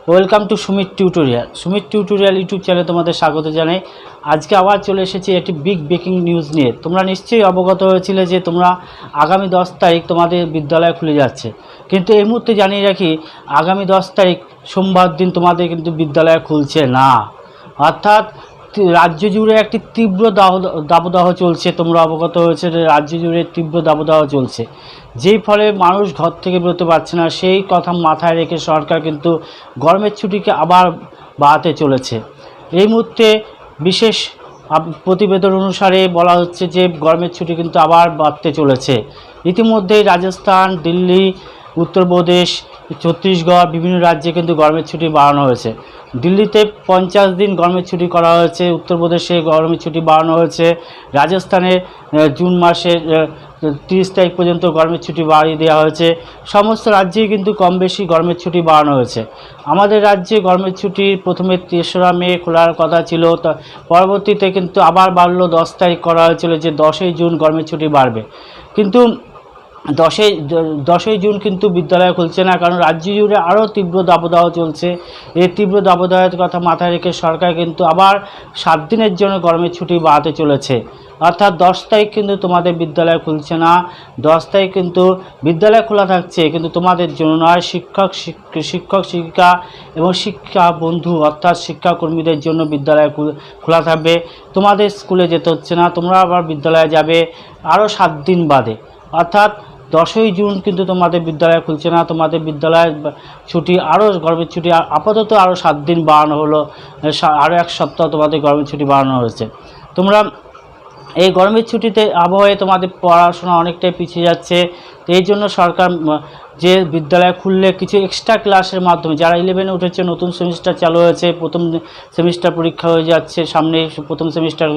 Welcome to Sumit tutorial YouTube চ্যানেলে তোমাদের স্বাগত জানাই। আজকে আবার চলে এসেছি একটি বিগ ব্রেকিং নিউজ নিয়ে। তোমরা নিশ্চয়ই অবগত হয়েছিলে যে তোমরা আগামী 10 তারিখ তোমাদের বিদ্যালয় খুলে যাচ্ছে, কিন্তু এই মুহূর্তে জানিয়ে রাখি আগামী 10 তারিখ সোমবার দিন তোমাদের কিন্তু বিদ্যালয় খুলছে না। অর্থাৎ রাজ্য জুড়ে একটি তীব্র দাবদাহ চলছে। তোমরা অবগত হয়েছে যে রাজ্য জুড়ে তীব্র দাবদাহ চলছে, যেই ফলে মানুষ ঘর থেকে বেরোতে পারছে না। সেই কথা মাথায় রেখে সরকার কিন্তু গরমের ছুটিকে আবার বাড়াতে চলেছে। এই মুহূর্তে বিশেষ প্রতিবেদন অনুসারে বলা হচ্ছে যে গরমের ছুটি কিন্তু আবার বাড়তে চলেছে। ইতিমধ্যেই রাজস্থান, দিল্লি, উত্তরপ্রদেশ, ছত্তিশগড় বিভিন্ন রাজ্যে কিন্তু গরমের ছুটি বাড়ানো হয়েছে। দিল্লিতে 50 দিন গরমের ছুটি করা হয়েছে, উত্তরপ্রদেশে গরমের ছুটি বাড়ানো হয়েছে, রাজস্থানে জুন মাসের 30 তারিখ পর্যন্ত গরমের ছুটি বাড়িয়ে দেওয়া হয়েছে। সমস্ত রাজ্যেই কিন্তু কম বেশি গরমের ছুটি বাড়ানো হয়েছে। আমাদের রাজ্যে গরমের ছুটি প্রথমে 3রা মে খোলার কথা ছিল, পরবর্তীতে কিন্তু আবার বাড়লো, 10 তারিখ করা হয়েছিল যে 10ই জুন গরমের ছুটি বাড়বে। কিন্তু 10ই জুন কিন্তু বিদ্যালয় খুলছে না, কারণ রাজ্য জুড়ে আরও তীব্র দাবদাহ চলছে। এই তীব্র দাবদাহের কথা মাথায় রেখে সরকার কিন্তু আবার 7 দিনের জন্য গরমের ছুটি বাড়াতে চলেছে। অর্থাৎ 10 তারিখ কিন্তু তোমাদের বিদ্যালয় খুলছে না, 10 তারিখ কিন্তু বিদ্যালয় খোলা থাকছে, কিন্তু তোমাদের জন্য নয়। শিক্ষক শিক্ষিকা এবং শিক্ষা বন্ধু অর্থাৎ শিক্ষাকর্মীদের জন্য বিদ্যালয় খোলা থাকবে। তোমাদের স্কুলে যেতে হচ্ছে না, তোমরা আবার বিদ্যালয়ে যাবে আরও 7 দিন বাদে। অর্থাৎ 10ই জুন কিন্তু তোমাদের বিদ্যালয় খুলছে না। তোমাদের বিদ্যালয়ের ছুটি আরও গরমের ছুটি আপাতত আরও 7 দিন বাড়ানো হলো, আরও 1 সপ্তাহ তোমাদের গরমের ছুটি বাড়ানো হয়েছে। তোমরা এই গরমের ছুটিতে আবহাওয়ায় তোমাদের পড়াশোনা অনেকটাই পিছিয়ে যাচ্ছে। তো এই জন্য সরকার যে বিদ্যালয় খুললে কিছু এক্সট্রা ক্লাসের মাধ্যমে, যারা 11-এ উঠেছে, নতুন সেমিস্টার চালু হয়েছে, প্রথম সেমিস্টার পরীক্ষা হয়ে যাচ্ছে, সামনে প্রথম সেমিস্টার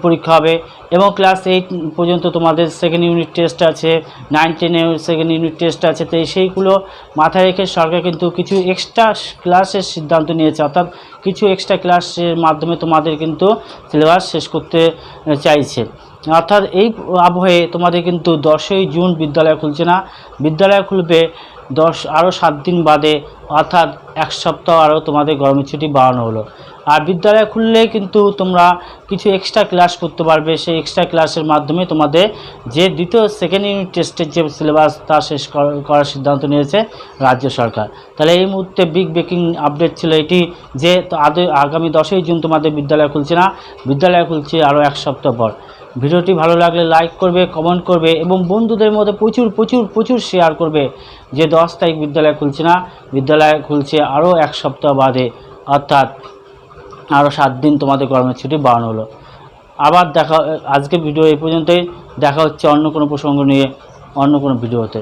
পরীক্ষা হবে, এবং ক্লাস 8 পর্যন্ত তোমাদের সেকেন্ড ইউনিট টেস্ট আছে, 9-10-এ সেকেন্ড ইউনিট টেস্ট আছে। তো সেইগুলো মাথায় রেখে সরকার কিন্তু কিছু এক্সট্রা ক্লাসের সিদ্ধান্ত নিয়েছে। অর্থাৎ কিছু এক্সট্রা ক্লাসের মাধ্যমে তোমাদের কিন্তু সিলেবাস শেষ করতে চাইছে। অর্থাৎ এই আবহে তোমাদের কিন্তু 10ই জুন বিদ্যালয় খুলছে না, বিদ্যালয় খুলবে আরও 7 দিন বাদে, অর্থাৎ 1 সপ্তাহ আরও তোমাদের গরমের ছুটি বাড়ানো হলো। আর বিদ্যালয় খুললে কিন্তু তোমরা কিছু এক্সট্রা ক্লাস করতে পারবে। সেই এক্সট্রা ক্লাসের মাধ্যমে তোমাদের যে সেকেন্ড ইউনিট টেস্টের যে সিলেবাস তা শেষ করার সিদ্ধান্ত নিয়েছে রাজ্য সরকার। তাহলে এই মুহূর্তে বিগ ব্রেকিং আপডেট ছিল এটি যে আগামী 10ই জুন তোমাদের বিদ্যালয় খুলছে না, বিদ্যালয় খুলছে আরও 1 সপ্তাহ পর। ভিডিওটি ভালো লাগলে লাইক করবে, কমেন্ট করবে এবং বন্ধুদের মধ্যে প্রচুর শেয়ার করবে যে 10 তারিখ বিদ্যালয় খুলছে না, বিদ্যালয় খুলছে আরও 1 সপ্তাহ বাদে, অর্থাৎ আরও 7 দিন তোমাদের গরমের ছুটি বাড়ানো হলো। আবার আজকে ভিডিও এই পর্যন্তই। দেখা হচ্ছে অন্য কোনো প্রসঙ্গ নিয়ে অন্য কোনো ভিডিওতে।